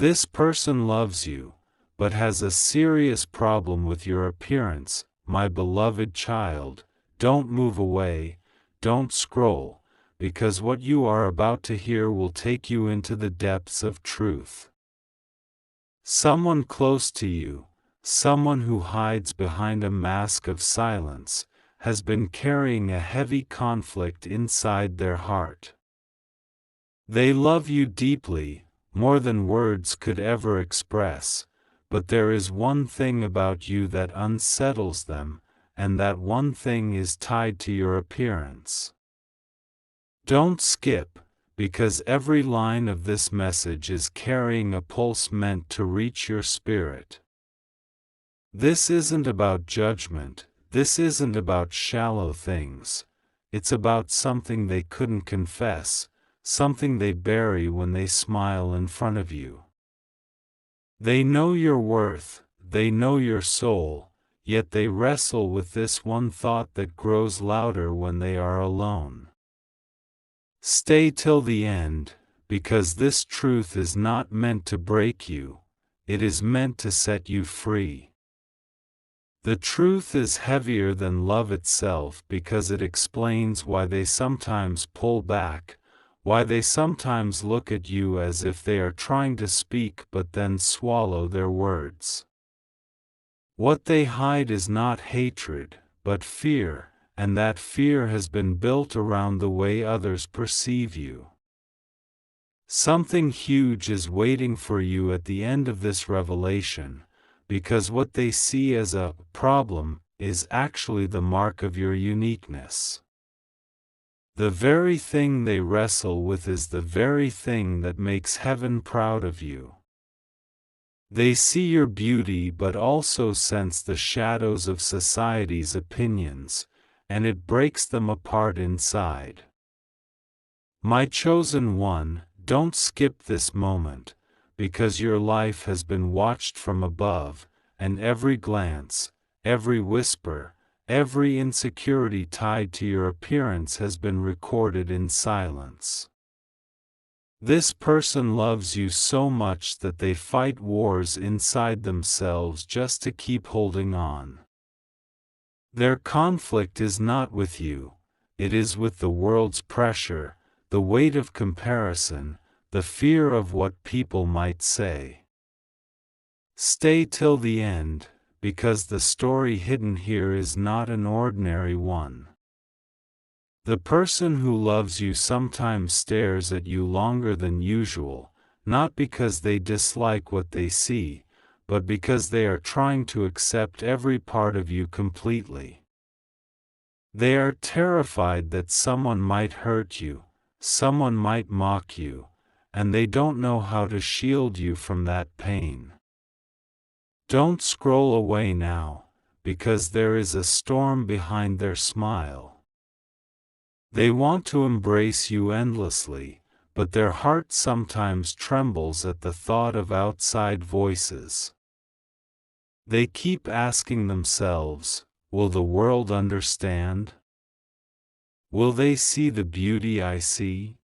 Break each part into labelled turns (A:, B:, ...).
A: This person loves you, but has a serious problem with your appearance. My beloved child, don't move away, don't scroll, because what you are about to hear will take you into the depths of truth. Someone close to you, someone who hides behind a mask of silence, has been carrying a heavy conflict inside their heart. They love you deeply, more than words could ever express, but there is one thing about you that unsettles them, and that one thing is tied to your appearance. Don't skip, because every line of this message is carrying a pulse meant to reach your spirit. This isn't about judgment, this isn't about shallow things, it's about something they couldn't confess, something they bury when they smile in front of you. They know your worth, they know your soul, yet they wrestle with this one thought that grows louder when they are alone. Stay till the end, because this truth is not meant to break you, it is meant to set you free. The truth is heavier than love itself because it explains why they sometimes pull back, why they sometimes look at you as if they are trying to speak but then swallow their words. What they hide is not hatred, but fear, and that fear has been built around the way others perceive you. Something huge is waiting for you at the end of this revelation, because what they see as a problem is actually the mark of your uniqueness. The very thing they wrestle with is the very thing that makes heaven proud of you. They see your beauty but also sense the shadows of society's opinions, and it breaks them apart inside. My chosen one, don't skip this moment, because your life has been watched from above, and every glance, every whisper, every insecurity tied to your appearance has been recorded in silence. This person loves you so much that they fight wars inside themselves just to keep holding on. Their conflict is not with you, it is with the world's pressure, the weight of comparison, the fear of what people might say. Stay till the end, because the story hidden here is not an ordinary one. The person who loves you sometimes stares at you longer than usual, not because they dislike what they see, but because they are trying to accept every part of you completely. They are terrified that someone might hurt you, someone might mock you, and they don't know how to shield you from that pain. Don't scroll away now, because there is a storm behind their smile. They want to embrace you endlessly, but their heart sometimes trembles at the thought of outside voices. They keep asking themselves, will the world understand? Will they see the beauty I see?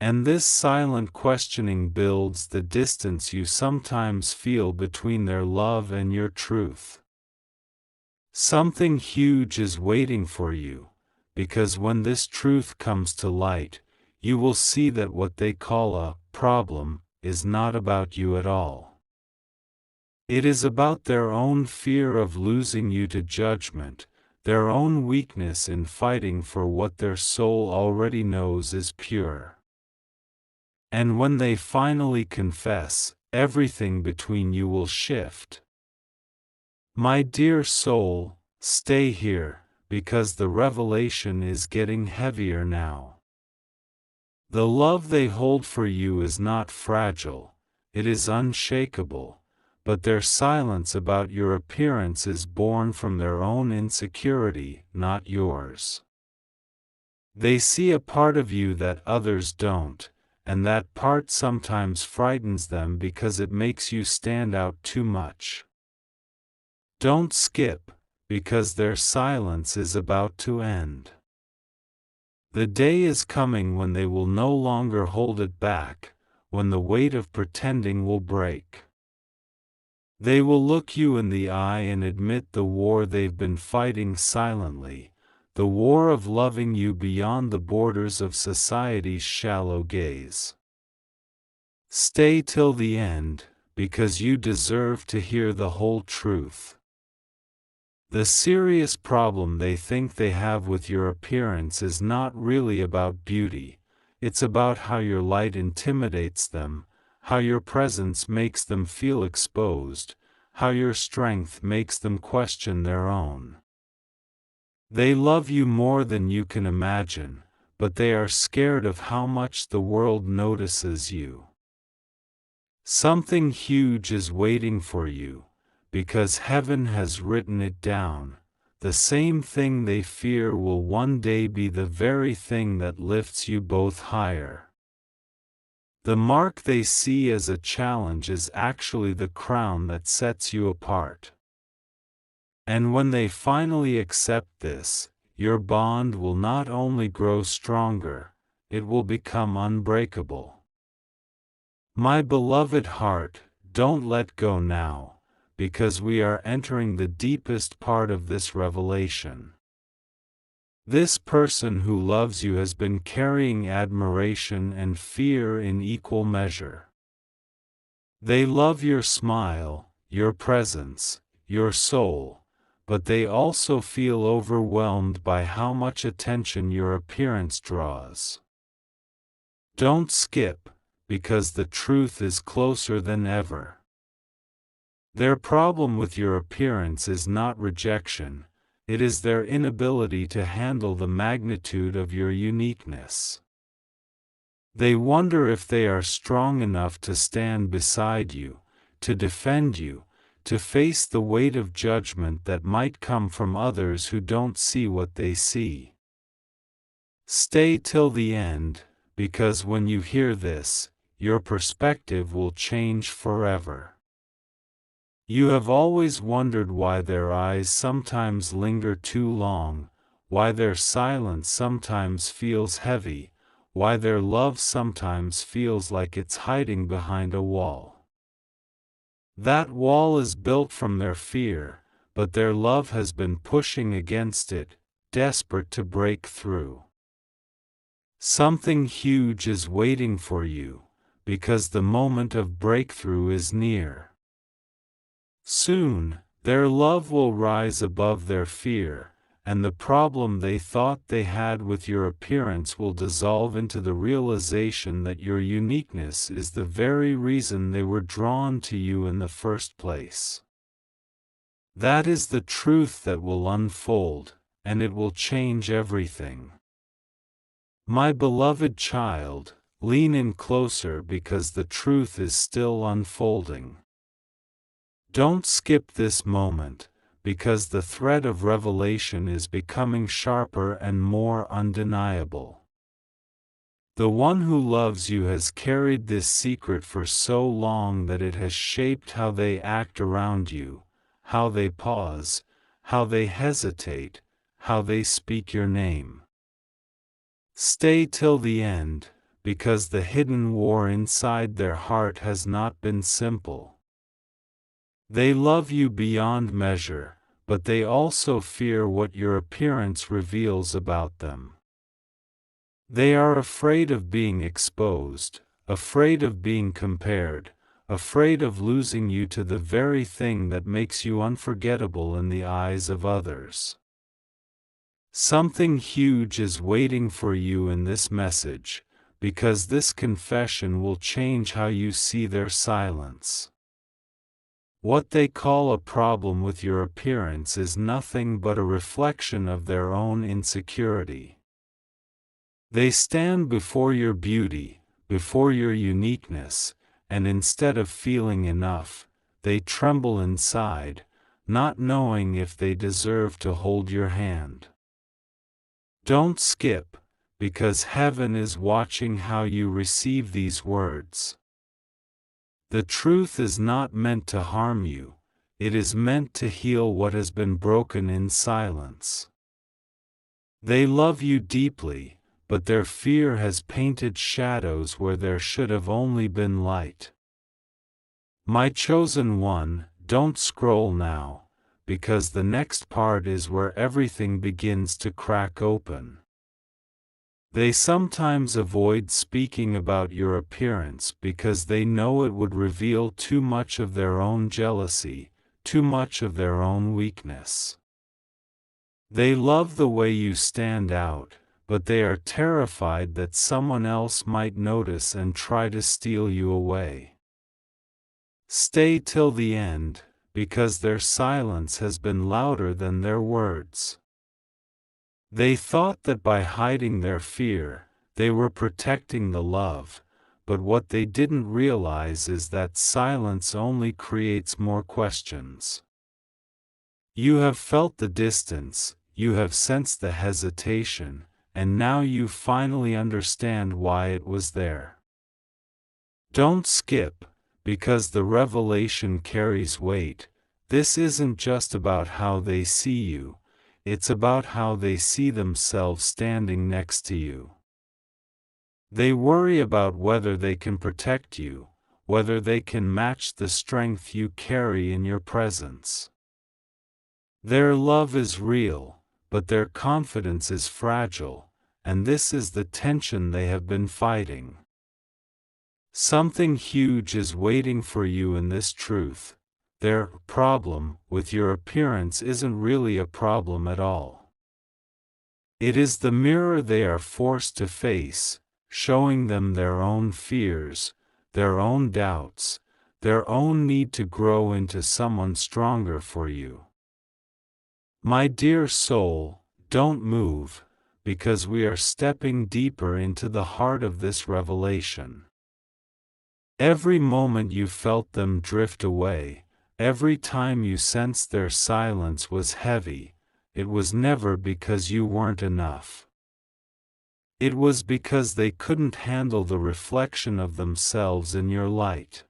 A: And this silent questioning builds the distance you sometimes feel between their love and your truth. Something huge is waiting for you, because when this truth comes to light, you will see that what they call a problem is not about you at all. It is about their own fear of losing you to judgment, their own weakness in fighting for what their soul already knows is pure. And when they finally confess, everything between you will shift. My dear soul, stay here, because the revelation is getting heavier now. The love they hold for you is not fragile, it is unshakable, but their silence about your appearance is born from their own insecurity, not yours. They see a part of you that others don't, and that part sometimes frightens them because it makes you stand out too much. Don't skip, because their silence is about to end. The day is coming when they will no longer hold it back, when the weight of pretending will break. They will look you in the eye and admit the war they've been fighting silently, the war of loving you beyond the borders of society's shallow gaze. Stay till the end, because you deserve to hear the whole truth. The serious problem they think they have with your appearance is not really about beauty, it's about how your light intimidates them, how your presence makes them feel exposed, how your strength makes them question their own. They love you more than you can imagine, but they are scared of how much the world notices you. Something huge is waiting for you, because heaven has written it down. The same thing they fear will one day be the very thing that lifts you both higher. The mark they see as a challenge is actually the crown that sets you apart. And when they finally accept this, your bond will not only grow stronger, it will become unbreakable. My beloved heart, don't let go now, because we are entering the deepest part of this revelation. This person who loves you has been carrying admiration and fear in equal measure. They love your smile, your presence, your soul, but they also feel overwhelmed by how much attention your appearance draws. Don't skip, because the truth is closer than ever. Their problem with your appearance is not rejection, it is their inability to handle the magnitude of your uniqueness. They wonder if they are strong enough to stand beside you, to defend you, to face the weight of judgment that might come from others who don't see what they see. Stay till the end, because when you hear this, your perspective will change forever. You have always wondered why their eyes sometimes linger too long, why their silence sometimes feels heavy, why their love sometimes feels like it's hiding behind a wall. That wall is built from their fear, but their love has been pushing against it, desperate to break through. Something huge is waiting for you, because the moment of breakthrough is near. Soon, their love will rise above their fear, and the problem they thought they had with your appearance will dissolve into the realization that your uniqueness is the very reason they were drawn to you in the first place. That is the truth that will unfold, and it will change everything. My beloved child, lean in closer because the truth is still unfolding. Don't skip this moment, because the thread of revelation is becoming sharper and more undeniable. The one who loves you has carried this secret for so long that it has shaped how they act around you, how they pause, how they hesitate, how they speak your name. Stay till the end, because the hidden war inside their heart has not been simple. They love you beyond measure, but they also fear what your appearance reveals about them. They are afraid of being exposed, afraid of being compared, afraid of losing you to the very thing that makes you unforgettable in the eyes of others. Something huge is waiting for you in this message, because this confession will change how you see their silence. What they call a problem with your appearance is nothing but a reflection of their own insecurity. They stand before your beauty, before your uniqueness, and instead of feeling enough, they tremble inside, not knowing if they deserve to hold your hand. Don't skip, because heaven is watching how you receive these words. The truth is not meant to harm you, it is meant to heal what has been broken in silence. They love you deeply, but their fear has painted shadows where there should have only been light. My chosen one, don't scroll now, because the next part is where everything begins to crack open. They sometimes avoid speaking about your appearance because they know it would reveal too much of their own jealousy, too much of their own weakness. They love the way you stand out, but they are terrified that someone else might notice and try to steal you away. Stay till the end, because their silence has been louder than their words. They thought that by hiding their fear, they were protecting the love, but what they didn't realize is that silence only creates more questions. You have felt the distance, you have sensed the hesitation, and now you finally understand why it was there. Don't skip, because the revelation carries weight. This isn't just about how they see you. It's about how they see themselves standing next to you. They worry about whether they can protect you, whether they can match the strength you carry in your presence. Their love is real, but their confidence is fragile, and this is the tension they have been fighting. Something huge is waiting for you in this truth. Their problem with your appearance isn't really a problem at all. It is the mirror they are forced to face, showing them their own fears, their own doubts, their own need to grow into someone stronger for you. My dear soul, don't move, because we are stepping deeper into the heart of this revelation. Every moment you felt them drift away, every time you sensed their silence was heavy, it was never because you weren't enough. It was because they couldn't handle the reflection of themselves in your light.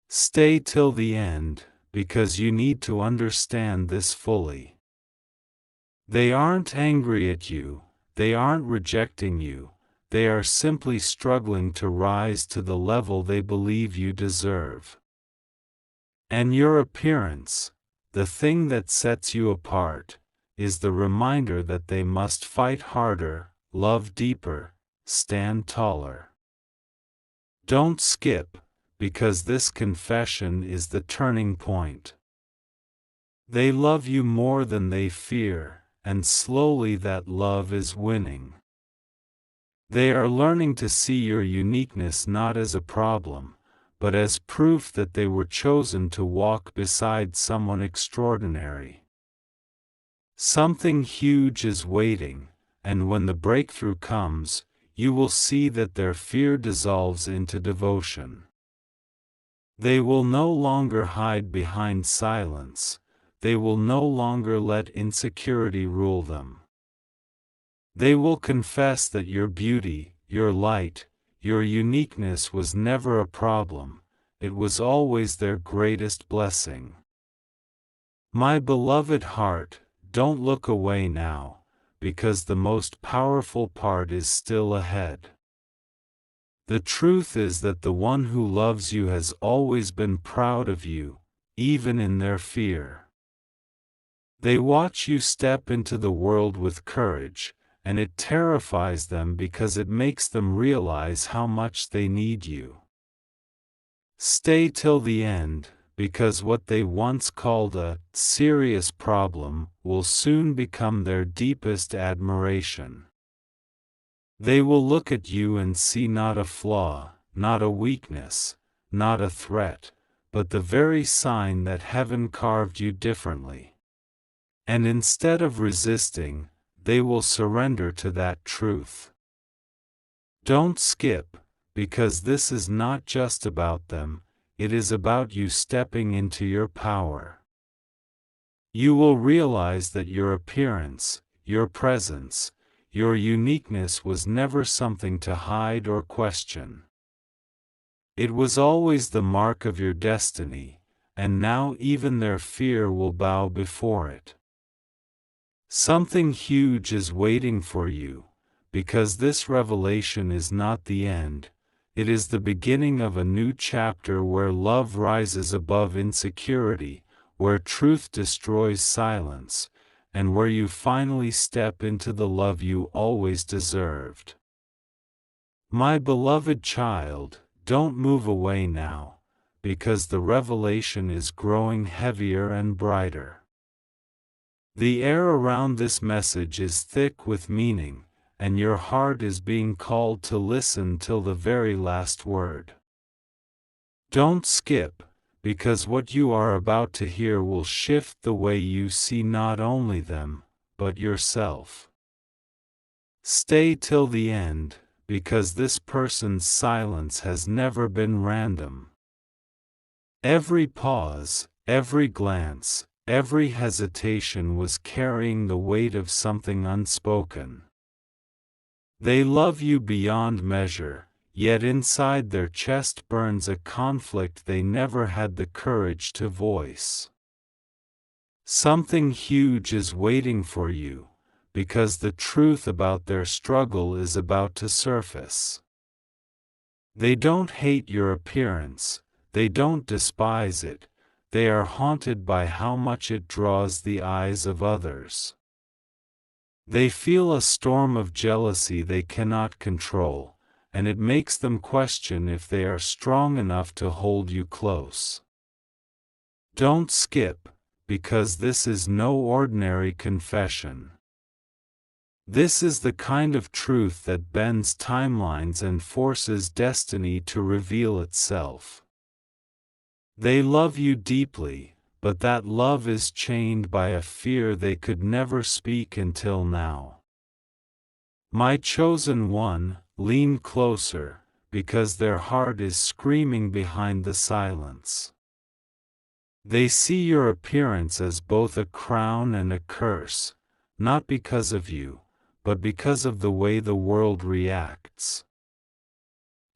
A: Stay till the end, because you need to understand this fully. They aren't angry at you, they aren't rejecting you, they are simply struggling to rise to the level they believe you deserve. And your appearance, the thing that sets you apart, is the reminder that they must fight harder, love deeper, stand taller. Don't skip, because this confession is the turning point. They love you more than they fear, and slowly that love is winning. They are learning to see your uniqueness not as a problem, but as proof that they were chosen to walk beside someone extraordinary. Something huge is waiting, and when the breakthrough comes, you will see that their fear dissolves into devotion. They will no longer hide behind silence, they will no longer let insecurity rule them. They will confess that your beauty, your light, your uniqueness was never a problem, it was always their greatest blessing. My beloved heart, don't look away now, because the most powerful part is still ahead. The truth is that the one who loves you has always been proud of you, even in their fear. They watch you step into the world with courage, and it terrifies them because it makes them realize how much they need you. Stay till the end, because what they once called a serious problem will soon become their deepest admiration. They will look at you and see not a flaw, not a weakness, not a threat, but the very sign that heaven carved you differently. And instead of resisting, they will surrender to that truth. Don't skip, because this is not just about them, it is about you stepping into your power. You will realize that your appearance, your presence, your uniqueness was never something to hide or question. It was always the mark of your destiny, and now even their fear will bow before it. Something huge is waiting for you, because this revelation is not the end, it is the beginning of a new chapter where love rises above insecurity, where truth destroys silence, and where you finally step into the love you always deserved. My beloved child, don't move away now, because the revelation is growing heavier and brighter. The air around this message is thick with meaning, and your heart is being called to listen till the very last word. Don't skip, because what you are about to hear will shift the way you see not only them, but yourself. Stay till the end, because this person's silence has never been random. Every pause, every glance, every hesitation was carrying the weight of something unspoken. They love you beyond measure, yet inside their chest burns a conflict they never had the courage to voice. Something huge is waiting for you, because the truth about their struggle is about to surface. They don't hate your appearance, they don't despise it, they are haunted by how much it draws the eyes of others. They feel a storm of jealousy they cannot control, and it makes them question if they are strong enough to hold you close. Don't skip, because this is no ordinary confession. This is the kind of truth that bends timelines and forces destiny to reveal itself. They love you deeply, but that love is chained by a fear they could never speak until now. My chosen one, lean closer, because their heart is screaming behind the silence. They see your appearance as both a crown and a curse, not because of you, but because of the way the world reacts.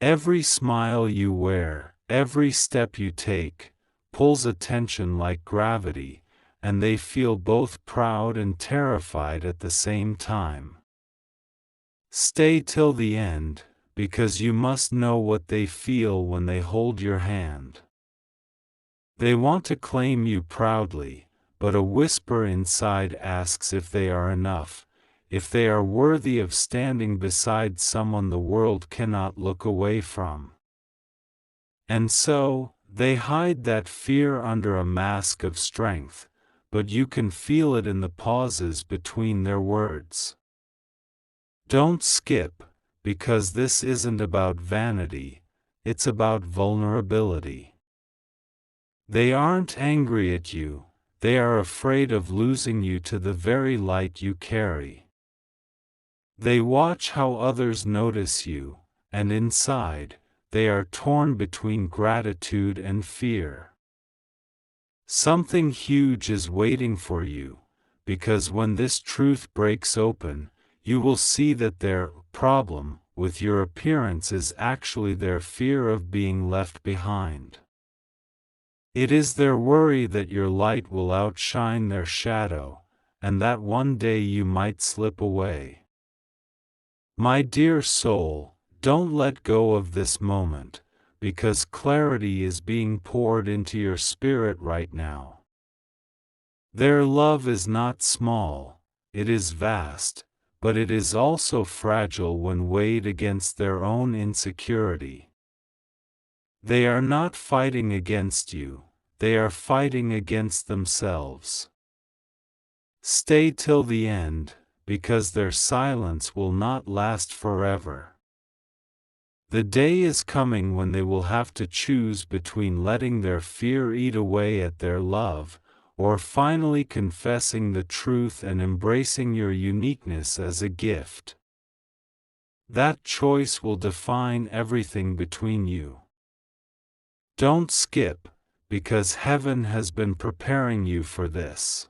A: Every smile you wear, every step you take, pulls attention like gravity, and they feel both proud and terrified at the same time. Stay till the end, because you must know what they feel when they hold your hand. They want to claim you proudly, but a whisper inside asks if they are enough, if they are worthy of standing beside someone the world cannot look away from. And so, they hide that fear under a mask of strength, but you can feel it in the pauses between their words. Don't skip, because this isn't about vanity, it's about vulnerability. They aren't angry at you, they are afraid of losing you to the very light you carry. They watch how others notice you, and inside, they are torn between gratitude and fear. Something huge is waiting for you, because when this truth breaks open, you will see that their problem with your appearance is actually their fear of being left behind. It is their worry that your light will outshine their shadow, and that one day you might slip away. My dear soul, don't let go of this moment, because clarity is being poured into your spirit right now. Their love is not small, it is vast, but it is also fragile when weighed against their own insecurity. They are not fighting against you, they are fighting against themselves. Stay till the end, because their silence will not last forever. The day is coming when they will have to choose between letting their fear eat away at their love, or finally confessing the truth and embracing your uniqueness as a gift. That choice will define everything between you. Don't skip, because heaven has been preparing you for this.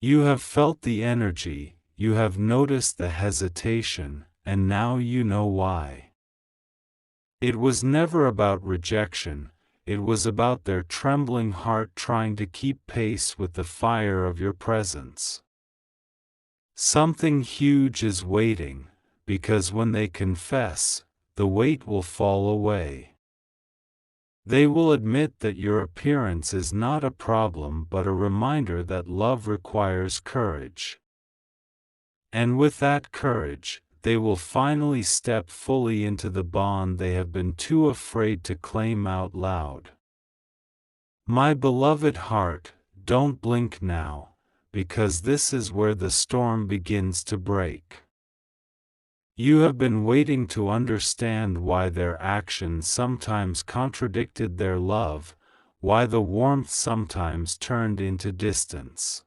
A: You have felt the energy, you have noticed the hesitation, and now you know why. It was never about rejection, it was about their trembling heart trying to keep pace with the fire of your presence. Something huge is waiting, because when they confess, the weight will fall away. They will admit that your appearance is not a problem but a reminder that love requires courage. And with that courage, they will finally step fully into the bond they have been too afraid to claim out loud. My beloved heart, don't blink now, because this is where the storm begins to break. You have been waiting to understand why their actions sometimes contradicted their love, why the warmth sometimes turned into distance.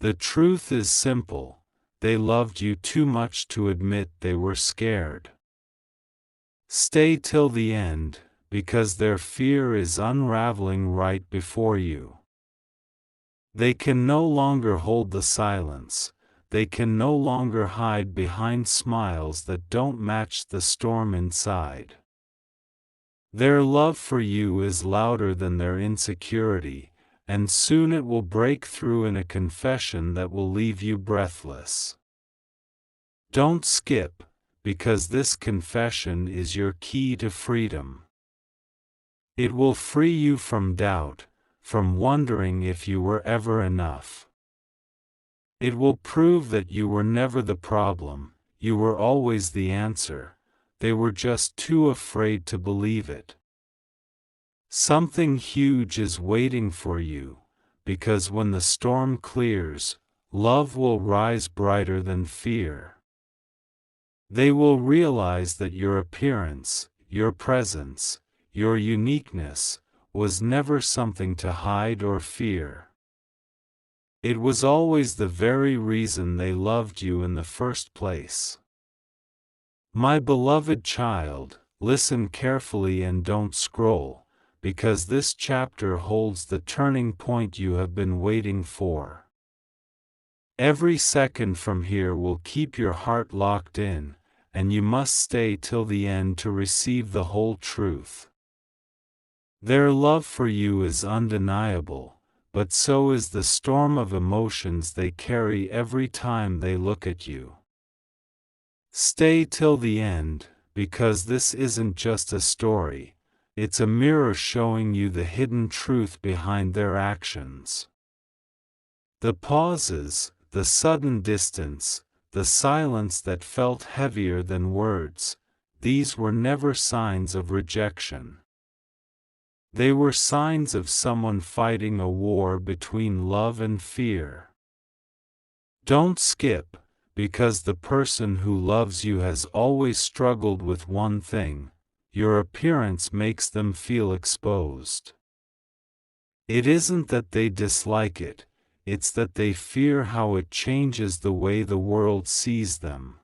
A: The truth is simple: they loved you too much to admit they were scared. Stay till the end, because their fear is unraveling right before you. They can no longer hold the silence. They can no longer hide behind smiles that don't match the storm inside. Their love for you is louder than their insecurity, and soon it will break through in a confession that will leave you breathless. Don't skip, because this confession is your key to freedom. It will free you from doubt, from wondering if you were ever enough. It will prove that you were never the problem, you were always the answer. They were just too afraid to believe it. Something huge is waiting for you, because when the storm clears, love will rise brighter than fear. They will realize that your appearance, your presence, your uniqueness, was never something to hide or fear. It was always the very reason they loved you in the first place. My beloved child, listen carefully and don't scroll, because this chapter holds the turning point you have been waiting for. Every second from here will keep your heart locked in, and you must stay till the end to receive the whole truth. Their love for you is undeniable, but so is the storm of emotions they carry every time they look at you. Stay till the end, because this isn't just a story, it's a mirror showing you the hidden truth behind their actions. The pauses, the sudden distance, the silence that felt heavier than words, these were never signs of rejection. They were signs of someone fighting a war between love and fear. Don't skip, because the person who loves you has always struggled with one thing: your appearance makes them feel exposed. It isn't that they dislike it, it's that they fear how it changes the way the world sees them.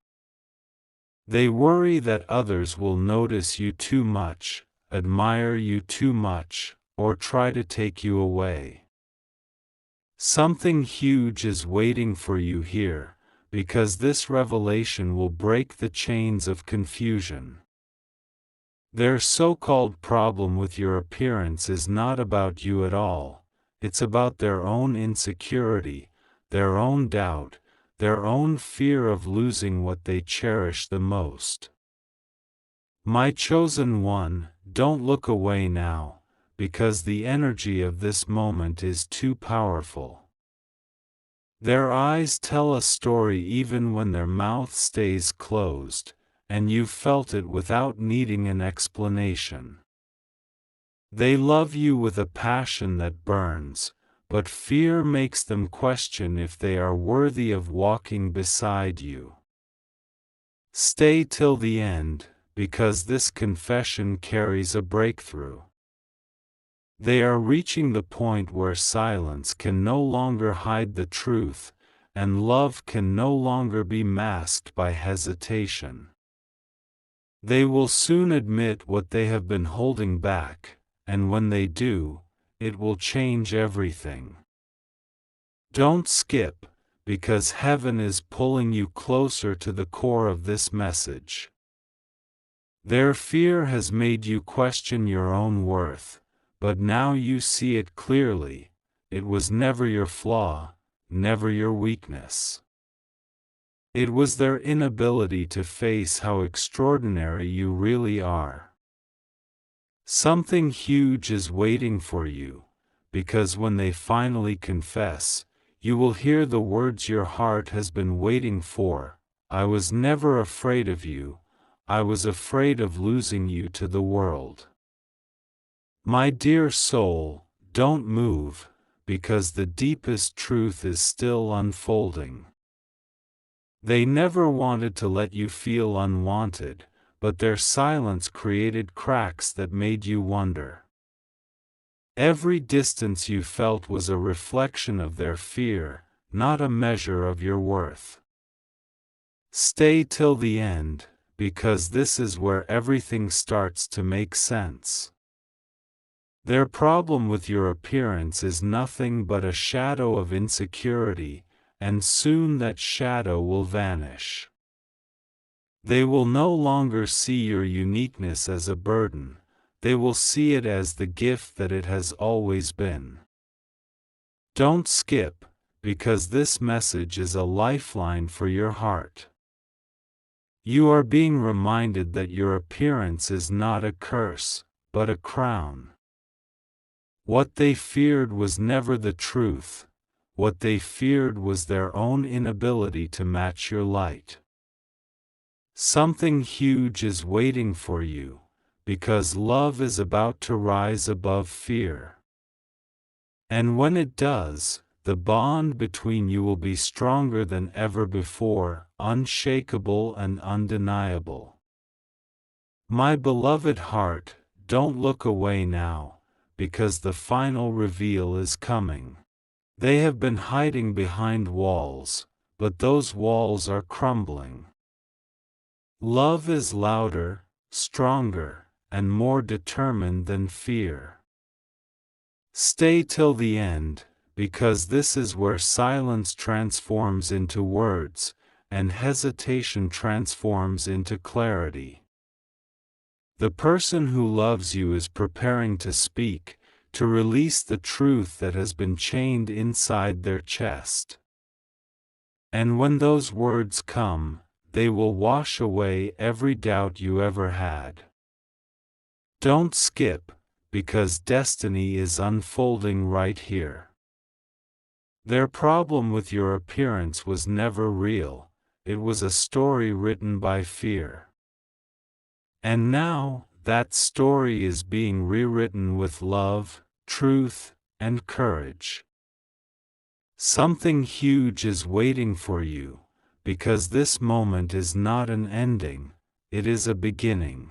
A: They worry that others will notice you too much, admire you too much, or try to take you away. Something huge is waiting for you here, because this revelation will break the chains of confusion. Their so-called problem with your appearance is not about you at all, it's about their own insecurity, their own doubt, their own fear of losing what they cherish the most. My chosen one, don't look away now, because the energy of this moment is too powerful. Their eyes tell a story even when their mouth stays closed, and you've felt it without needing an explanation. They love you with a passion that burns, but fear makes them question if they are worthy of walking beside you. Stay till the end, because this confession carries a breakthrough. They are reaching the point where silence can no longer hide the truth, and love can no longer be masked by hesitation. They will soon admit what they have been holding back, and when they do, it will change everything. Don't skip, because heaven is pulling you closer to the core of this message. Their fear has made you question your own worth, but now you see it clearly: it was never your flaw, never your weakness. It was their inability to face how extraordinary you really are. Something huge is waiting for you, because when they finally confess, you will hear the words your heart has been waiting for. I was never afraid of you, I was afraid of losing you to the world. My dear soul, don't move, because the deepest truth is still unfolding. They never wanted to let you feel unwanted, but their silence created cracks that made you wonder. Every distance you felt was a reflection of their fear, not a measure of your worth. Stay till the end, because this is where everything starts to make sense. Their problem with your appearance is nothing but a shadow of insecurity, and soon that shadow will vanish. They will no longer see your uniqueness as a burden, they will see it as the gift that it has always been. Don't skip, because this message is a lifeline for your heart. You are being reminded that your appearance is not a curse, but a crown. What they feared was never the truth, what they feared was their own inability to match your light. Something huge is waiting for you, because love is about to rise above fear. And when it does, the bond between you will be stronger than ever before, unshakable and undeniable. My beloved heart, don't look away now, because the final reveal is coming. They have been hiding behind walls, but those walls are crumbling. Love is louder, stronger, and more determined than fear. Stay till the end, because this is where silence transforms into words, and hesitation transforms into clarity. The person who loves you is preparing to speak, to release the truth that has been chained inside their chest. And when those words come, they will wash away every doubt you ever had. Don't skip, because destiny is unfolding right here. Their problem with your appearance was never real, it was a story written by fear. And now, that story is being rewritten with love, truth, and courage. Something huge is waiting for you, because this moment is not an ending, it is a beginning.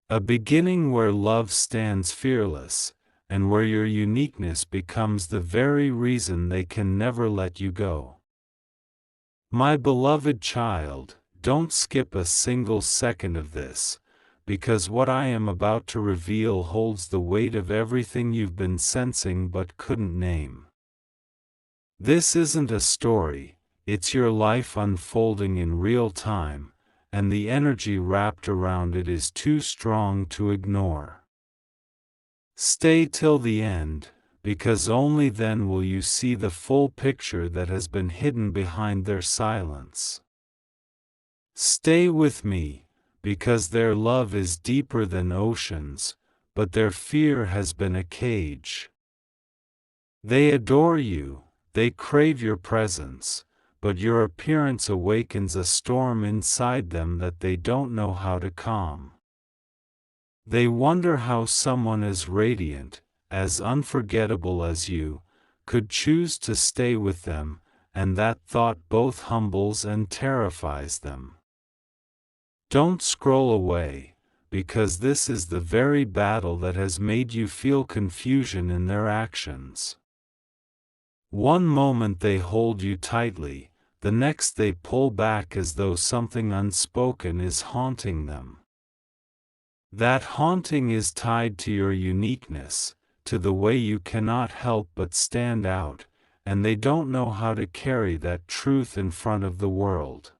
A: A beginning where love stands fearless, and where your uniqueness becomes the very reason they can never let you go. My beloved child, don't skip a single second of this, because what I am about to reveal holds the weight of everything you've been sensing but couldn't name. This isn't a story, it's your life unfolding in real time, and the energy wrapped around it is too strong to ignore. Stay till the end, because only then will you see the full picture that has been hidden behind their silence. Stay with me, because their love is deeper than oceans, but their fear has been a cage. They adore you, they crave your presence, but your appearance awakens a storm inside them that they don't know how to calm. They wonder how someone as radiant, as unforgettable as you, could choose to stay with them, and that thought both humbles and terrifies them. Don't scroll away, because this is the very battle that has made you feel confusion in their actions. One moment they hold you tightly, the next they pull back as though something unspoken is haunting them. That haunting is tied to your uniqueness, to the way you cannot help but stand out, and they don't know how to carry that truth in front of the world.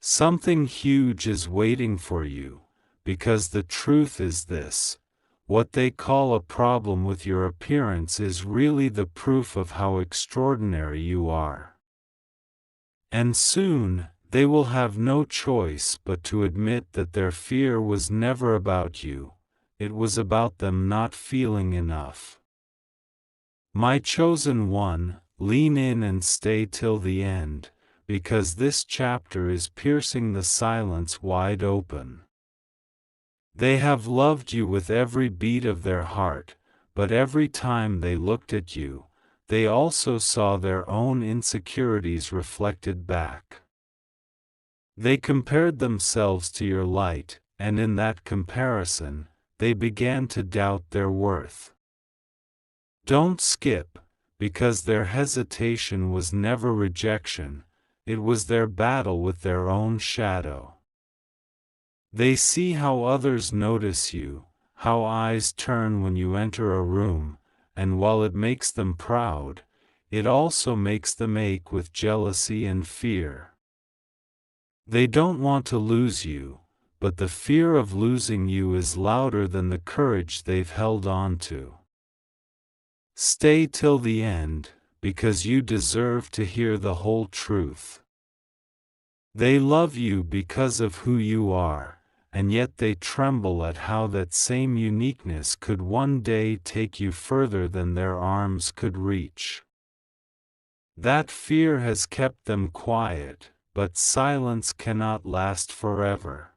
A: Something huge is waiting for you, because the truth is this: what they call a problem with your appearance is really the proof of how extraordinary you are. And soon, they will have no choice but to admit that their fear was never about you, it was about them not feeling enough. My chosen one, lean in and stay till the end, because this chapter is piercing the silence wide open. They have loved you with every beat of their heart, but every time they looked at you, they also saw their own insecurities reflected back. They compared themselves to your light, and in that comparison, they began to doubt their worth. Don't skip, because their hesitation was never rejection, it was their battle with their own shadow. They see how others notice you, how eyes turn when you enter a room, and while it makes them proud, it also makes them ache with jealousy and fear. They don't want to lose you, but the fear of losing you is louder than the courage they've held on to. Stay till the end, because you deserve to hear the whole truth. They love you because of who you are, and yet they tremble at how that same uniqueness could one day take you further than their arms could reach. That fear has kept them quiet, but silence cannot last forever.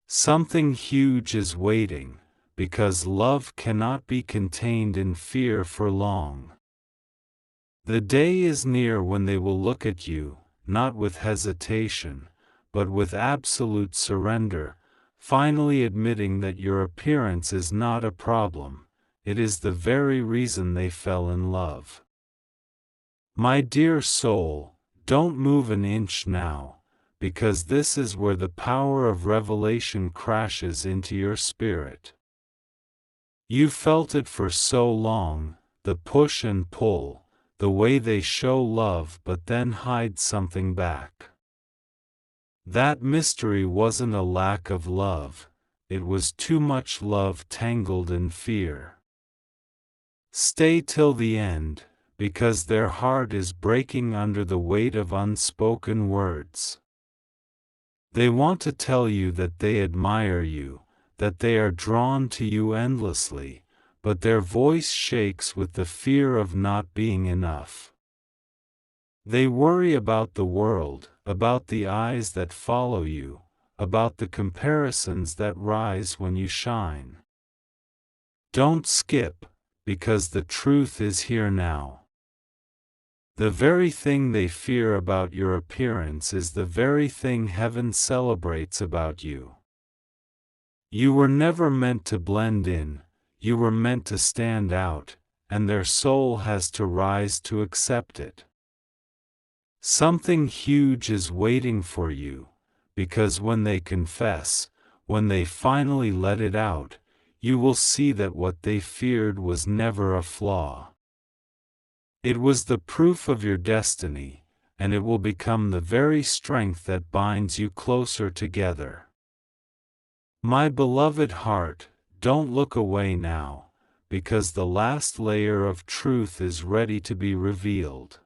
A: Something huge is waiting, because love cannot be contained in fear for long. The day is near when they will look at you, not with hesitation, but with absolute surrender, finally admitting that your appearance is not a problem, it is the very reason they fell in love. My dear soul, don't move an inch now, because this is where the power of revelation crashes into your spirit. You felt it for so long, the push and pull, the way they show love but then hide something back. That mystery wasn't a lack of love, it was too much love tangled in fear. Stay till the end, because their heart is breaking under the weight of unspoken words. They want to tell you that they admire you, that they are drawn to you endlessly, but their voice shakes with the fear of not being enough. They worry about the world, about the eyes that follow you, about the comparisons that rise when you shine. Don't skip, because the truth is here now. The very thing they fear about your appearance is the very thing heaven celebrates about you. You were never meant to blend in, you were meant to stand out, and their soul has to rise to accept it. Something huge is waiting for you, because when they confess, when they finally let it out, you will see that what they feared was never a flaw. It was the proof of your destiny, and it will become the very strength that binds you closer together. My beloved heart, don't look away now, because the last layer of truth is ready to be revealed.